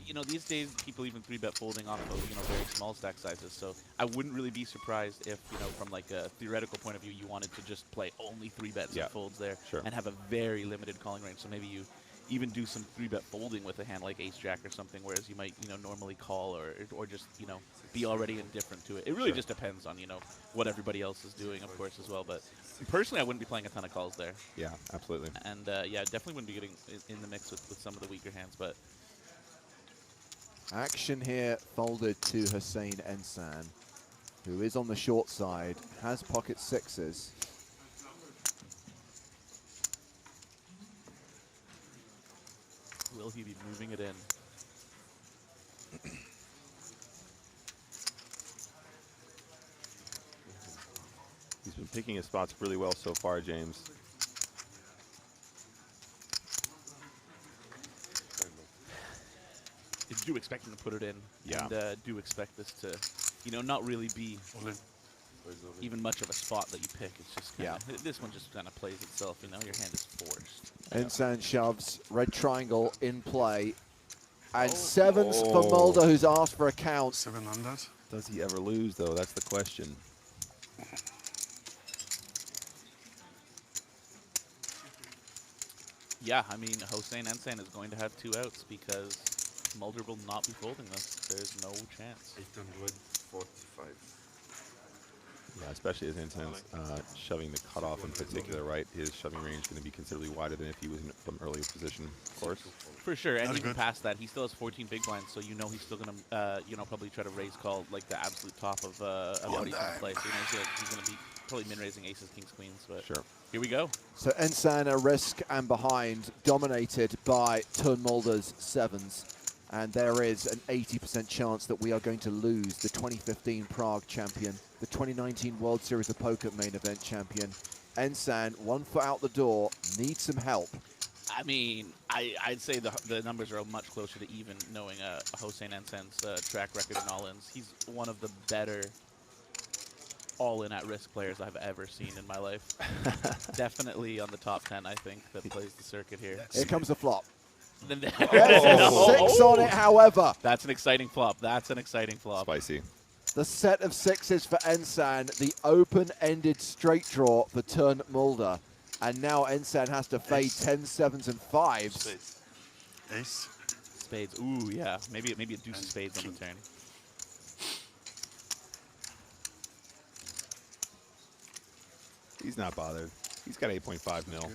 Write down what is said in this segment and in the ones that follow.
you know, these days people even 3-bet folding off of, you know, very small stack sizes. So I wouldn't really be surprised if, you know, from like a theoretical point of view, you wanted to just play only 3-bets and folds there and have a very limited calling range. So maybe you even do some 3-bet folding with a hand like Ace Jack or something, whereas you might, you know, normally call or just, you know, be already indifferent to it. It really just depends on, you know, what everybody else is doing, of course, as well. But personally, I wouldn't be playing a ton of calls there. Yeah, absolutely. And yeah, definitely wouldn't be getting in the mix with some of the weaker hands. But action here folded to Hussein Ensan, who is on the short side, has pocket sixes. will he be moving it in? He's been picking his spots really well so far, James. You do expect him to put it in. Yeah. And do expect this to, you know, not really be even much of a spot that you pick. It's just kind of, this one just kind of plays itself, you know, your hand is forced. Ensan shoves, red triangle in play. And sevens for Mulder, who's asked for a count. 7 on that. Does he ever lose, though? That's the question. Yeah, I mean, Hossein Ensan is going to have 2 outs because Mulder will not be folding this. There's no chance. 845. Yeah, especially as Ensan's shoving the cutoff in particular, right? His shoving range is going to be considerably wider than if he was in from earlier position, of course. For sure, and even past that, he still has 14 big blinds, so you know he's still going to, you know, probably try to raise call like the absolute top of what he's going to play. So you know he's going to be probably min-raising aces, kings, queens. But here we go. So Ensan a risk and behind, dominated by Team Mulder's sevens. And there is an 80% chance that we are going to lose the 2015 Prague champion, the 2019 World Series of Poker main event champion. Ensan, 1 foot out the door, needs some help. I mean, I'd say the numbers are much closer to even, knowing Hossein Ensan's track record in all-ins. He's one of the better all-in at-risk players I've ever seen in my life. Definitely on the top 10, I think, that plays the circuit here. Here comes the flop. There's a 6 on it, however. That's an exciting flop. That's an exciting flop. Spicy. The set of 6s for Ensan, the open-ended straight draw for Team Mulder. And now Ensan has to fade 10, 7s, and 5s. Spades. Ace. Spades. Ooh, yeah. Maybe a deuce of spades on the turn. He's not bothered. He's got 8.5 mil.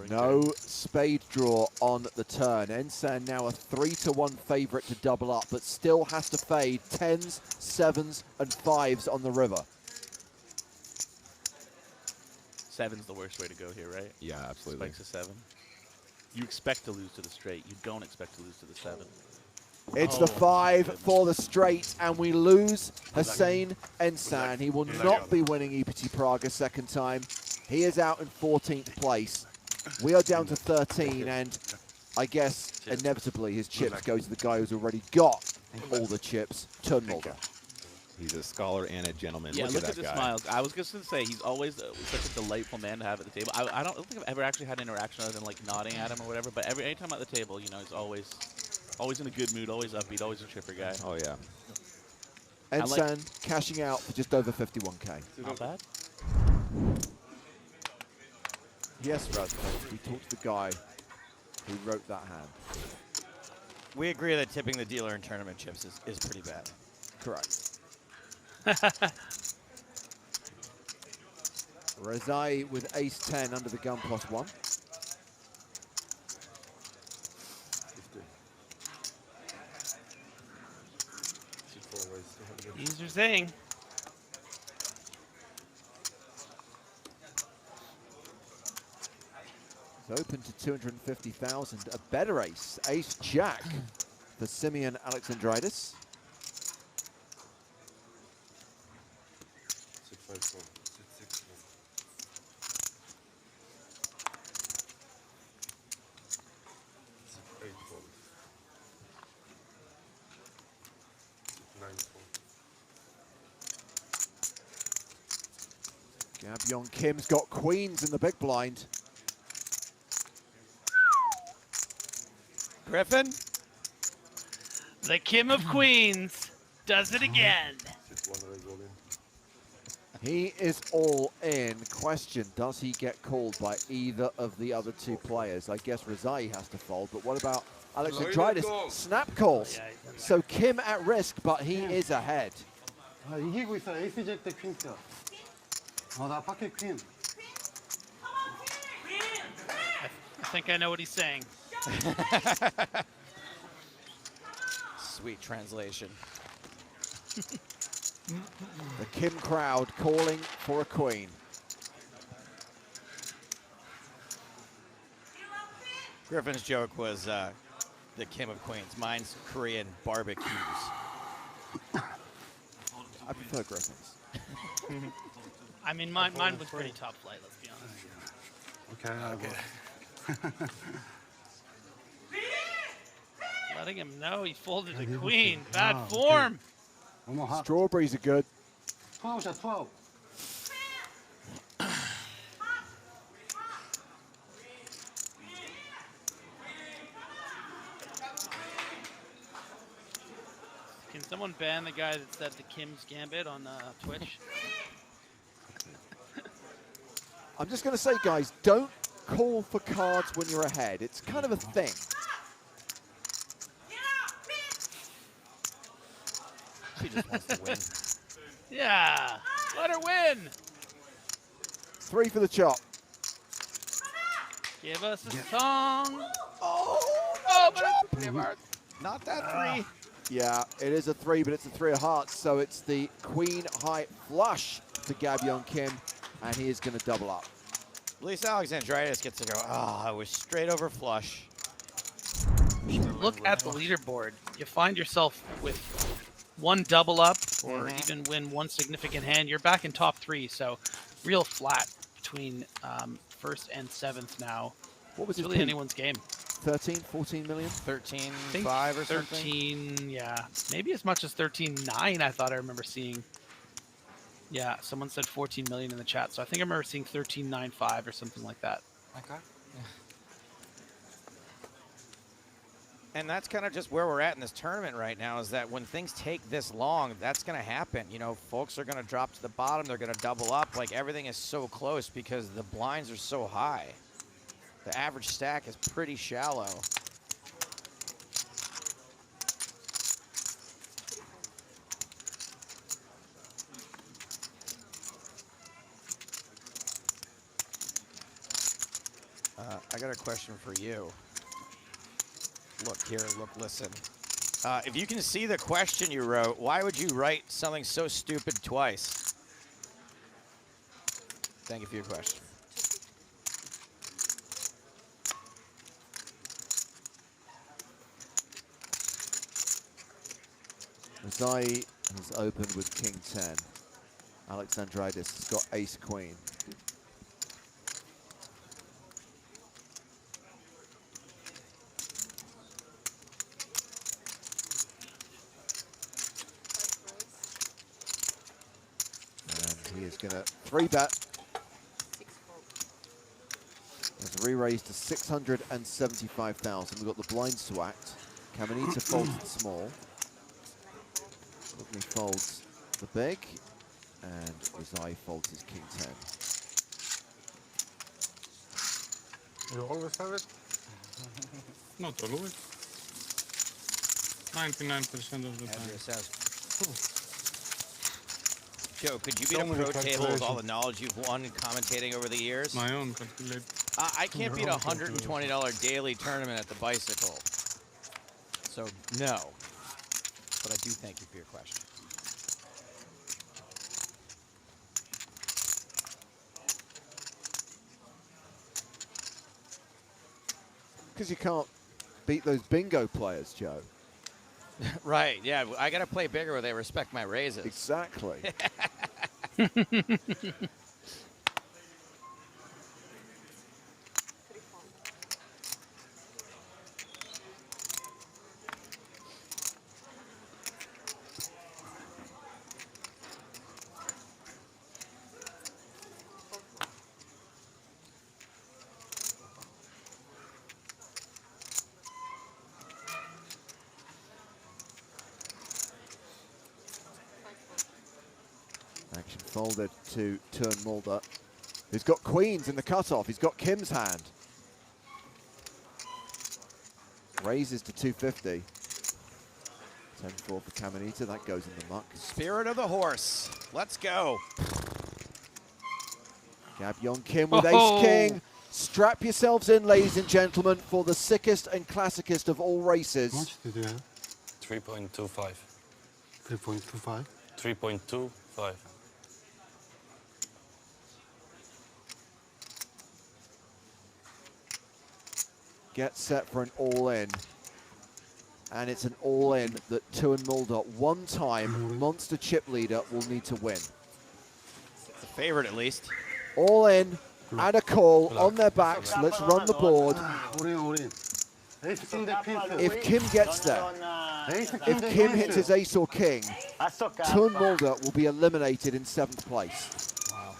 No spade draw on the turn. Ensan now a 3-1 favorite to double up, but still has to fade 10s, 7s, and 5s on the river. 7's the worst way to go here, right? Yeah, absolutely. Spikes a 7. You expect to lose to the straight. You don't expect to lose to the 7. It's the 5 for the straight, and we lose Hussein Ensan. He will not be winning EPT Prague a second time. He is out in 14th place. We are down to 13, and I guess inevitably his chips go to the guy who's already got all the chips, Team Mulder. He's a scholar and a gentleman. Yeah, look at that the guy. smiles. I was just going to say, he's always such a delightful man to have at the table. I don't think I've ever actually had an interaction other than like nodding at him or whatever, but any time at the table, you know, he's always in a good mood, always upbeat, always a chipper guy. Oh, yeah. Ensan cashing out for just over 51K. Not bad. Yes, Razvan, we talked to the guy who wrote that hand. We agree that tipping the dealer in tournament chips is pretty bad. Correct. Rezai with ace-10 under the gun +1. He's your saying. It's open to 250,000. A better ace, ace-jack for Simeon Alexandridis. 654. 684. 694. Gab Yong Kim's got queens in the big blind. Griffin? The Kim of Queens does it again. He is all in. Question, does he get called by either of the other two players? I guess Rezai has to fold, but what about Alex Andridis? Snap calls. So Kim at risk, but he is ahead. 이기고 있어. 에이스 잭 때 퀸 써. 나 파켓 퀸. I think I know what he's saying. Sweet translation. The Kim crowd calling for a queen. Griffin's joke was the Kim of Queens. Mine's Korean barbecues. I prefer Griffin's. I mean, mine was pretty top flight, let's be honest. Okay. Letting him know he folded a queen. Bad form. Strawberries are good. 12샷 12. Can someone ban the guy that said the Kim's Gambit on Twitch? I'm just going to say, guys, don't call for cards when you're ahead. It's kind of a thing. She just wants to win. Yeah, let her win. 3 for the chop. Give us a song. Oh, but it's not that 3. Yeah, it is a 3, but it's a 3 of hearts, so it's the queen high flush to Gab Yong Kim, and he is going to double up. At least Alexandritis gets to go, I was straight over flush. Look at the leaderboard. You find yourself with one double up or even win one significant hand, you're back in top 3, so real flat between 1st and 7th now. What was it's his really peak? anyone's game. 13, 14 million? 13.5 or something? 13, yeah. Maybe as much as 13.9 I thought I remember seeing. Yeah, someone said 14 million in the chat, so I think I remember seeing 13.95 or something like that. Okay. And that's kind of just where we're at in this tournament right now, is that when things take this long, that's going to happen. You know, folks are going to drop to the bottom. They're going to double up. Like, everything is so close because the blinds are so high. The average stack is pretty shallow. I got a question for you. Look here, look, listen. If you can see the question you wrote, why would you write something so stupid twice? Thank you for your question. Zai has opened with King 10. Alexandridis has got Ace Queen. And he is going to 3-bet. Has re-raised to 675,000. We've got the blinds to act. Caminita folds it small. He folds the big, and Rezai folds his King 10. You always have it? Not always. 99% of the time. Andrea says, Joe, could you beat a pro table with all the knowledge you've won commentating over the years? My own calculate. I can't beat a $120 daily tournament at the bicycle. So, no. But I do thank you for your question. Because you can't beat those bingo players, Joe. Right, yeah. I got to play bigger where they respect my raises. Exactly. Folded to turn Mulder, who's got queens in the cutoff. He's got Kim's hand. Raises to 250. 10-4 for Caminita. That goes in the muck. Spirit of the horse. Let's go. Gab Yong Kim with ace-king. Strap yourselves in, ladies and gentlemen, for the sickest and classicest of all races. How much did you have? 3.25. 3.25. 3.25. Get set for an all-in. And it's an all-in that Tuan Mulder, one-time monster chip leader, will need to win. The favorite, at least. All in, and a call on their backs. Let's run the board. If Kim gets there, if Kim hits his ace or king, Tuan Mulder will be eliminated in 7th place. Wow.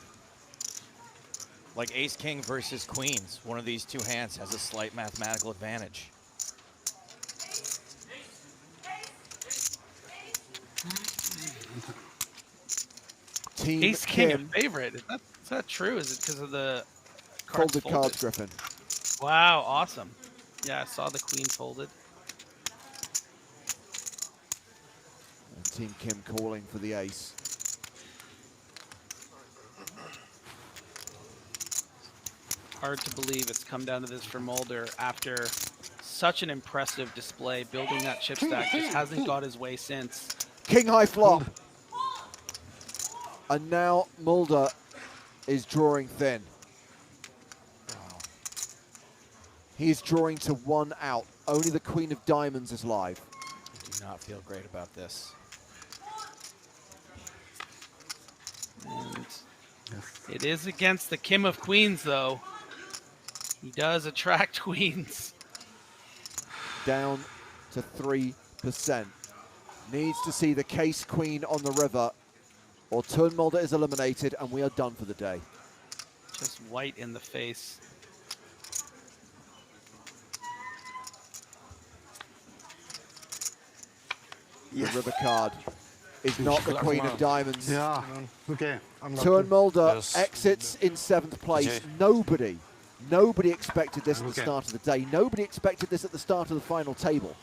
Like ace-king versus queens. One of these two hands has a slight mathematical advantage. Team Ace King a Kim. favorite. Is that true? Is it because of the Folded cards, Griffin. Wow, awesome. Yeah, I saw the queen folded. And Team Kim calling for the ace. Hard to believe it's come down to this for Mulder after such an impressive display. Building that chip stack just hasn't got his way since. King high flop. And now Mulder is drawing thin. He is drawing to 1 out. Only the Queen of Diamonds is live. I do not feel great about this. And it is against the Kim of Queens, though. He does attract queens. Down to 3%. Needs to see the case queen on the river, or Tuan Mulder is eliminated, and we are done for the day. Just white in the face. The river card is not the Queen of Diamonds. Yeah, okay. Tuan Mulder Yes. exits in 7th place. Nobody expected this at the start of the day. Nobody expected this at the start of the final table.